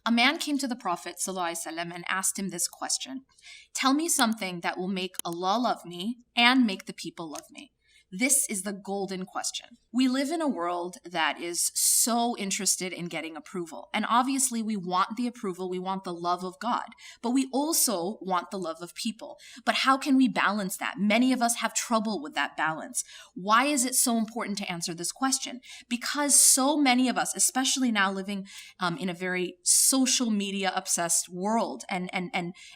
A man came to the Prophet ﷺ and asked him this question: tell me something that will make Allah love me and make the people love me. This is the golden question. We live in a world that is so interested in getting approval. And obviously we want the approval, we want the love of God, but we also want the love of people. But how can we balance that? Many of us have trouble with that balance. Why is it so important to answer this question? Because so many of us, especially now living in a very social media obsessed world and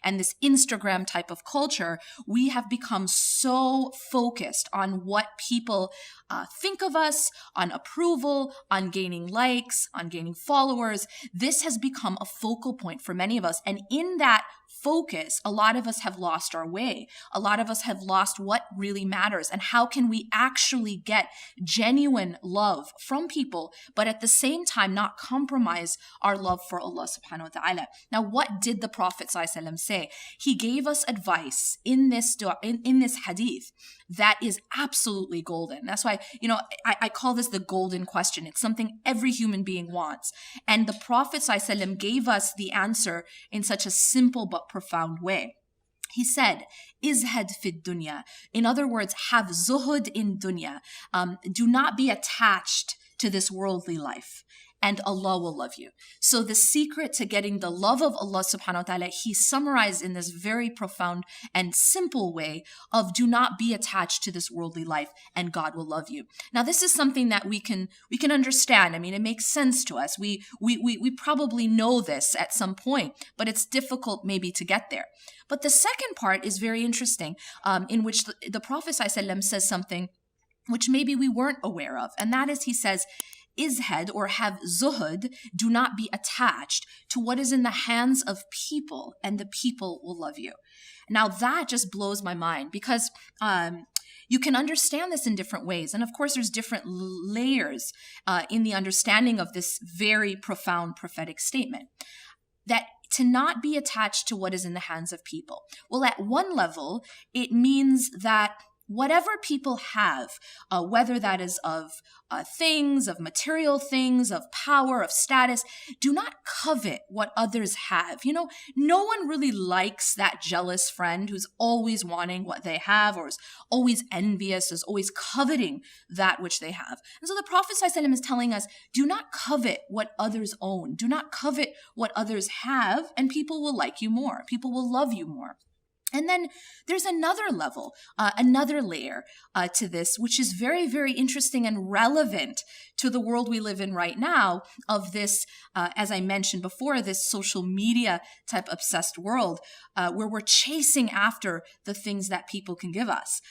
this Instagram type of culture, we have become so focused on what people think of us, on approval, on gaining likes, on gaining followers. This has become a focal point for many of us. And in that focus, a lot of us have lost our way. A lot of us have lost what really matters. And how can we actually get genuine love from people, but at the same time not compromise our love for Allah subhanahu wa ta'ala? Now, what did the Prophet ﷺ say? He gave us advice in this dua, in this hadith that is absolutely golden. That's why, I call this the golden question. It's something every human being wants. And the Prophet ﷺ gave us the answer in such a simple but profound way. He said, "Izhad fid dunya." In other words, have zuhud in dunya. Do not be attached to this worldly life, and Allah will love you. So the secret to getting the love of Allah subhanahu wa ta'ala, he summarized in this very profound and simple way of do not be attached to this worldly life and God will love you. Now, this is something that we can understand. I mean, it makes sense to us. We probably know this at some point, but it's difficult maybe to get there. But the second part is very interesting, in which the Prophet ﷺ says something which maybe we weren't aware of. And that is, he says, izhad, or have zuhud, do not be attached to what is in the hands of people, and the people will love you. Now that just blows my mind, because you can understand this in different ways. And of course, there's different layers in the understanding of this very profound prophetic statement. That to not be attached to what is in the hands of people. Well, at one level, it means that whatever people have, whether that is of things, of material things, of power, of status, do not covet what others have. No one really likes that jealous friend who's always wanting what they have, or is always envious, is always coveting that which they have. And so the Prophet ﷺ is telling us, do not covet what others own. Do not covet what others have, and people will like you more. People will love you more. And then there's another level, another layer to this, which is very, very interesting and relevant to the world we live in right now, of this, as I mentioned before, this social media type obsessed world, where we're chasing after the things that people can give us.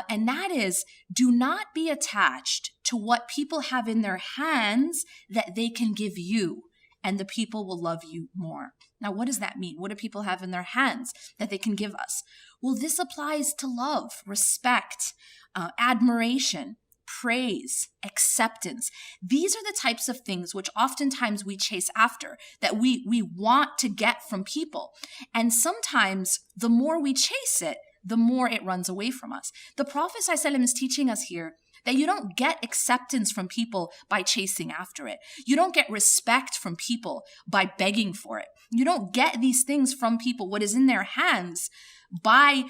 And that is, do not be attached to what people have in their hands that they can give you, and the people will love you more. Now, what does that mean? What do people have in their hands that they can give us? Well, this applies to love, respect, admiration, praise, acceptance. These are the types of things which oftentimes we chase after, that we want to get from people. And sometimes the more we chase it, the more it runs away from us. The Prophet ﷺ is teaching us here that you don't get acceptance from people by chasing after it. You don't get respect from people by begging for it. You don't get these things from people, what is in their hands, by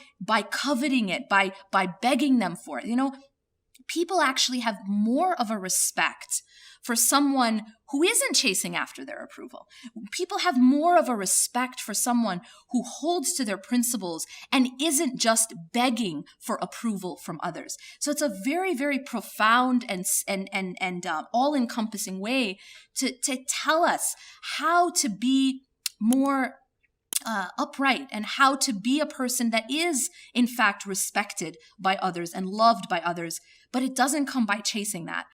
coveting it, by begging them for it. People actually have more of a respect for someone who isn't chasing after their approval. People have more of a respect for someone who holds to their principles and isn't just begging for approval from others. So it's a very, very profound and all-encompassing way to tell us how to be more upright, and how to be a person that is in fact respected by others and loved by others. But it doesn't come by chasing that.